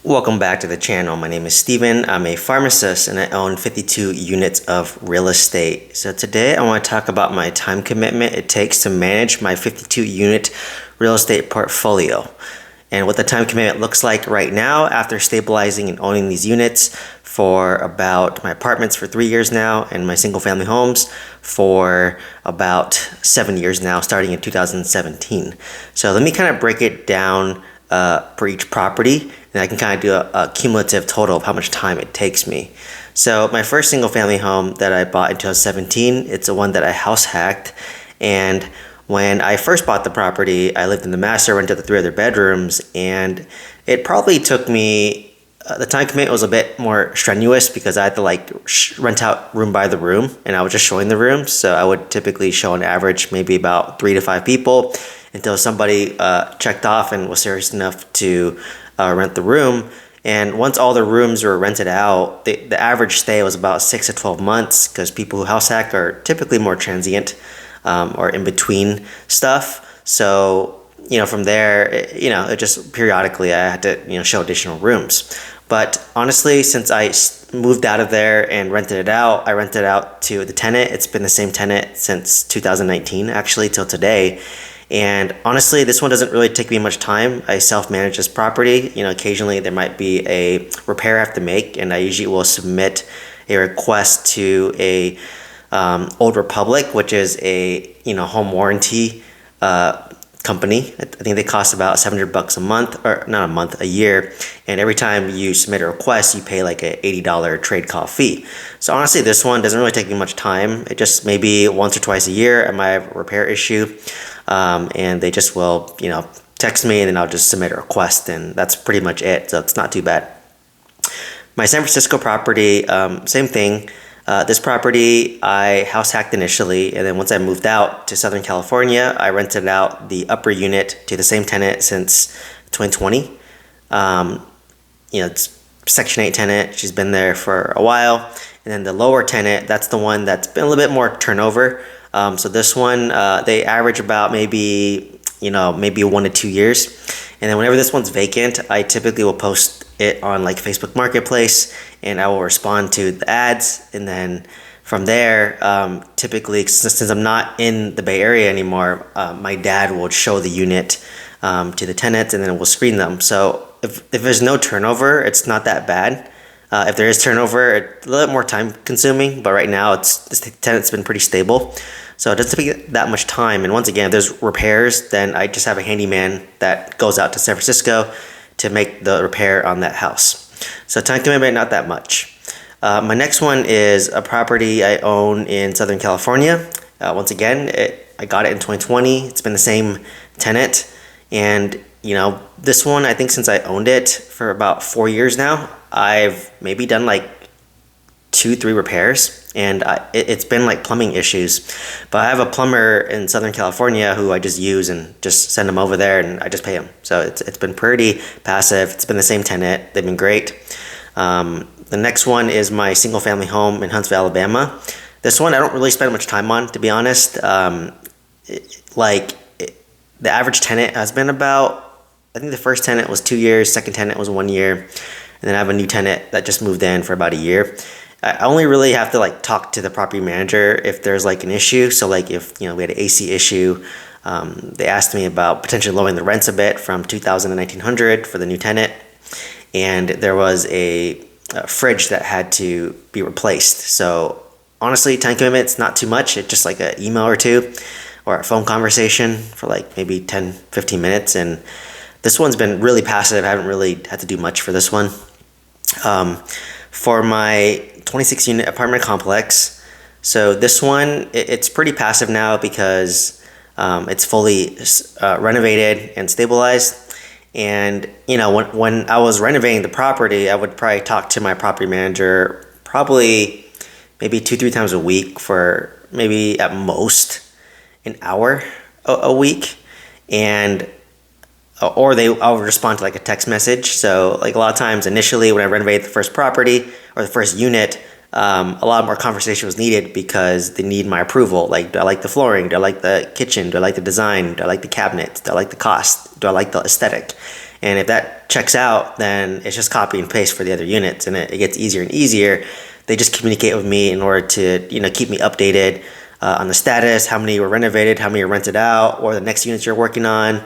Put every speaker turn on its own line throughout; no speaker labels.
Welcome back to the channel. My name is Steven. I'm a pharmacist and I own 52 units of real estate. So today I want to talk about my time commitment it takes to manage my 52 unit real estate portfolio and what the time commitment looks like right now after stabilizing and owning these units for about my apartments for 3 years now and my single family homes for about 7 years now, starting in 2017. So let me kind of break it down for each property, and I can kind of do a cumulative total of how much time it takes me. So my first single family home that I bought in 2017, it's the one that I house hacked. And when I first bought the property, I lived in the master, rented the 3 other bedrooms, and it probably took me, the time commitment was a bit more strenuous because I had to rent out room by the room, and I was just showing the rooms. So I would typically show on average maybe about 3 to 5 people until somebody checked off and was serious enough to rent the room. And once all the rooms were rented out, the average stay was about 6 to 12 months because people who house hack are typically more transient or in between stuff. So, from there, it just periodically I had to, show additional rooms. But honestly, since I moved out of there and rented it out, I rented it out to the tenant. It's been the same tenant since 2019, actually, till today. And honestly, this one doesn't really take me much time. I self-manage this property. Occasionally there might be a repair I have to make, and I usually will submit a request to a Old Republic, which is a home warranty company. I think they cost about $700 a month, or not a month, a year. And every time you submit a request, you pay like a $80 trade call fee. So honestly, this one doesn't really take me much time. It just maybe once or twice a year I might have a repair issue. And they just will, text me and then I'll just submit a request, and that's pretty much it. So it's not too bad. My San Francisco property, same thing. This property I house hacked initially, and then once I moved out to Southern California, I rented out the upper unit to the same tenant since 2020. It's Section 8 tenant. She's been there for a while. And then the lower tenant, that's the one that's been a little bit more turnover. So this one, they average about maybe 1 to 2 years. And then whenever this one's vacant, I typically will post it on like Facebook Marketplace, and I will respond to the ads. And then from there, typically, since I'm not in the Bay Area anymore, my dad will show the unit to the tenants, and then we'll screen them. So if there's no turnover, it's not that bad. If there is turnover, it's a little bit more time consuming, but right now this tenant's been pretty stable. So it doesn't take that much time. And once again, if there's repairs, then I just have a handyman that goes out to San Francisco to make the repair on that house. So time commitment, not that much. My next one is a property I own in Southern California. Once again, I got it in 2020. It's been the same tenant. And, this one, I think since I owned it for about 4 years now, I've maybe done like 2-3 repairs, and it's been like plumbing issues. But I have a plumber in Southern California who I just use and just send him over there, and I just pay him. So it's been pretty passive. It's been the same tenant. They've been great. The next one is my single family home in Huntsville, Alabama. This one I don't really spend much time on, to be honest. The average tenant has been about, I think the first tenant was 2 years, second tenant was 1 year, and then I have a new tenant that just moved in for about a year. I only really have to talk to the property manager if there's an issue. So if we had an AC issue, they asked me about potentially lowering the rents a bit from $2,000 to $1,900 for the new tenant, and there was a fridge that had to be replaced. So honestly, time commitment's not too much. It's just an email or two or a phone conversation for maybe 10-15 minutes, and this one's been really passive. I haven't really had to do much for this one. For my 26 unit apartment complex, so this one, it's pretty passive now because it's fully renovated and stabilized. And when I was renovating the property, I would probably talk to my property manager probably maybe 2-3 times a week for maybe at most an hour a week. And or I'll respond to a text message. So a lot of times initially when I renovated the first property or the first unit, a lot more conversation was needed because they need my approval. Do I like the flooring? Do I like the kitchen? Do I like the design? Do I like the cabinets? Do I like the cost? Do I like the aesthetic? And if that checks out, then it's just copy and paste for the other units, and it gets easier and easier. They just communicate with me in order to keep me updated on the status, how many were renovated, how many were rented out, or the next units you're working on.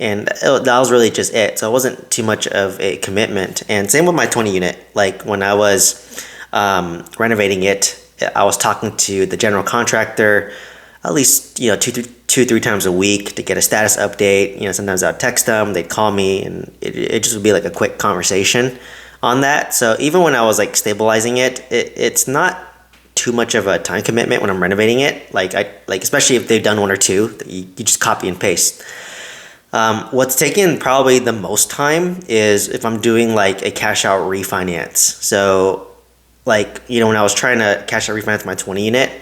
And that was really just it. So it wasn't too much of a commitment. And same with my 20 unit. Like when I was renovating it, I was talking to the general contractor at least two, 3 times a week to get a status update. Sometimes I'd text them, they'd call me, and it just would be like a quick conversation on that. So even when I was like stabilizing it's not too much of a time commitment when I'm renovating it. Like especially if they've done one or two, you just copy and paste. What's taken probably the most time is if I'm doing like a cash out refinance. So like, when I was trying to cash out refinance my 20 unit,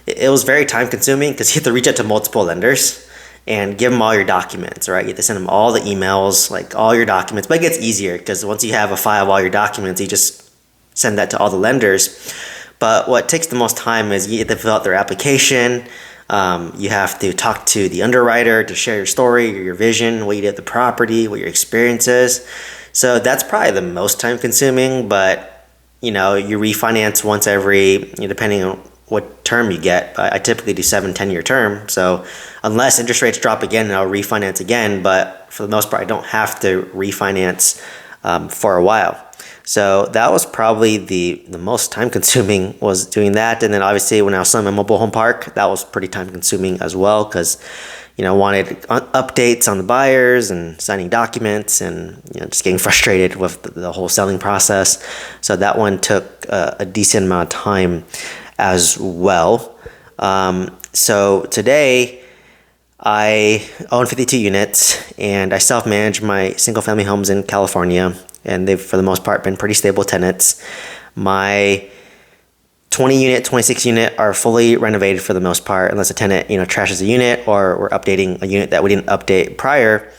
it was very time consuming because you have to reach out to multiple lenders and give them all your documents, right? You have to send them all the emails, like all your documents. But it gets easier because once you have a file of all your documents, you just send that to all the lenders. But what takes the most time is you have to fill out their application. You have to talk to the underwriter to share your story, your vision, what you did at the property, what your experience is. So that's probably the most time consuming, but you refinance once every, depending on what term you get. But I typically do 7-10 year term. So unless interest rates drop again, I'll refinance again. But for the most part, I don't have to refinance for a while. So that was probably the most time consuming, was doing that. And then obviously when I was selling my mobile home park, that was pretty time consuming as well because, I wanted updates on the buyers and signing documents and, just getting frustrated with the whole selling process. So that one took a decent amount of time as well. So today I own 52 units and I self-manage my single family homes in California. And they've, for the most part, been pretty stable tenants. My 20 unit, 26 unit are fully renovated for the most part, unless a tenant, trashes a unit or we're updating a unit that we didn't update prior.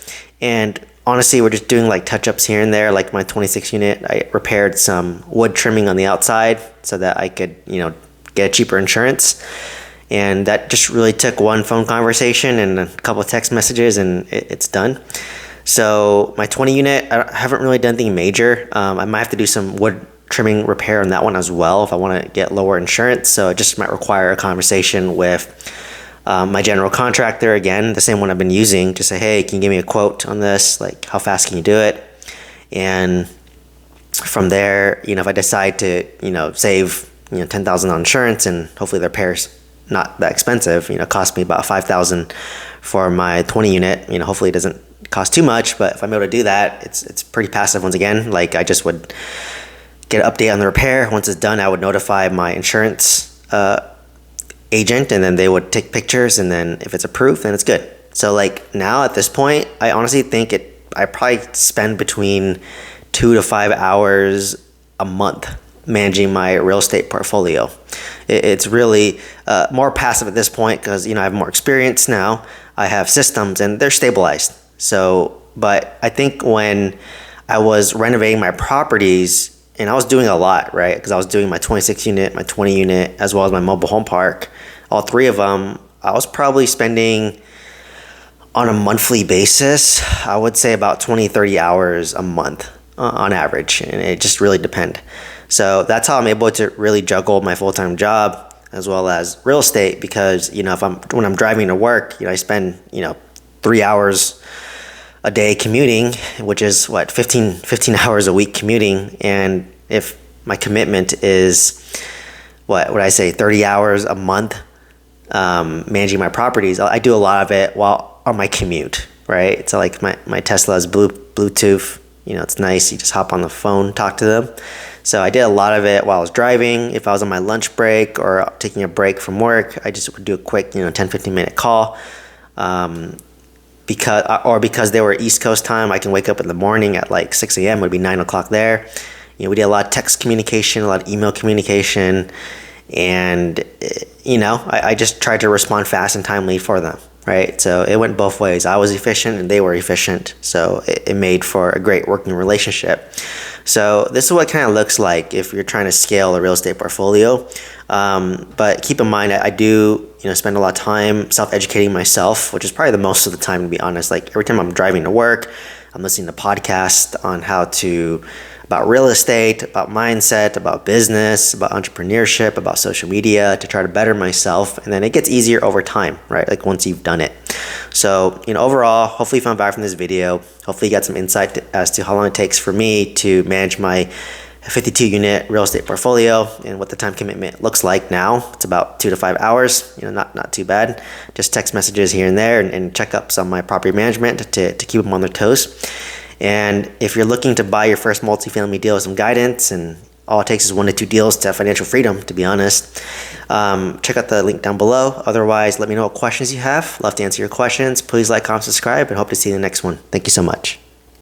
And honestly, we're just doing like touch-ups here and there. Like my 26 unit, I repaired some wood trimming on the outside so that I could, get a cheaper insurance. And that just really took one phone conversation and a couple of text messages, and it's done. So my 20 unit, I haven't really done anything major. I might have to do some wood trimming repair on that one as well if I want to get lower insurance. So it just might require a conversation with my general contractor, again, the same one I've been using, to say, hey, can you give me a quote on this? Like, how fast can you do it? And from there, if I decide to, save, $10,000 on insurance, and hopefully the repair's not that expensive, cost me about $5,000 for my 20 unit, hopefully it doesn't cost too much. But if I'm able to do that, it's pretty passive once again. Like I just would get an update on the repair. Once it's done, I would notify my insurance agent, and then they would take pictures, and then if it's approved, then it's good. So like now at this point, I honestly think I probably spend between 2 to 5 hours a month managing my real estate portfolio. It's really more passive at this point because I have more experience now. I have systems and they're stabilized. So, but I think when I was renovating my properties, and I was doing a lot, right? Because I was doing my 26 unit, my 20 unit, as well as my mobile home park. All three of them, I was probably spending on a monthly basis, I would say about 20, 30 hours a month on average. And it just really depends. So that's how I'm able to really juggle my full-time job as well as real estate, because when I'm driving to work, I spend 3 hours a day commuting, which is 15 hours a week commuting. And if my commitment is 30 hours a month managing my properties, I do a lot of it while on my commute, right? So like my Tesla is Bluetooth, it's nice. You just hop on the phone, talk to them. So I did a lot of it while I was driving. If I was on my lunch break or taking a break from work, I just would do a quick, 10-15 minute call. Because they were East Coast time, I can wake up in the morning at like 6 a.m. It would be 9 o'clock there. We did a lot of text communication, a lot of email communication, and I just tried to respond fast and timely for them, right? So it went both ways. I was efficient and they were efficient, so it made for a great working relationship. So this is what it kind of looks like if you're trying to scale a real estate portfolio. But keep in mind, I do spend a lot of time self-educating myself, which is probably the most of the time, to be honest. Like every time I'm driving to work, I'm listening to podcasts on about real estate, about mindset, about business, about entrepreneurship, about social media to try to better myself. And then it gets easier over time, right? Like once you've done it. So, overall, hopefully you found value from this video. Hopefully you got some insight as to how long it takes for me to manage my 52 unit real estate portfolio and what the time commitment looks like now. It's about 2 to 5 hours, not too bad. Just text messages here and there and check up some of my property management to keep them on their toes. And if you're looking to buy your first multifamily deal with some guidance, and all it takes is 1 to 2 deals to have financial freedom, to be honest, check out the link down below. Otherwise, let me know what questions you have. Love to answer your questions. Please like, comment, subscribe, and hope to see you in the next one. Thank you so much.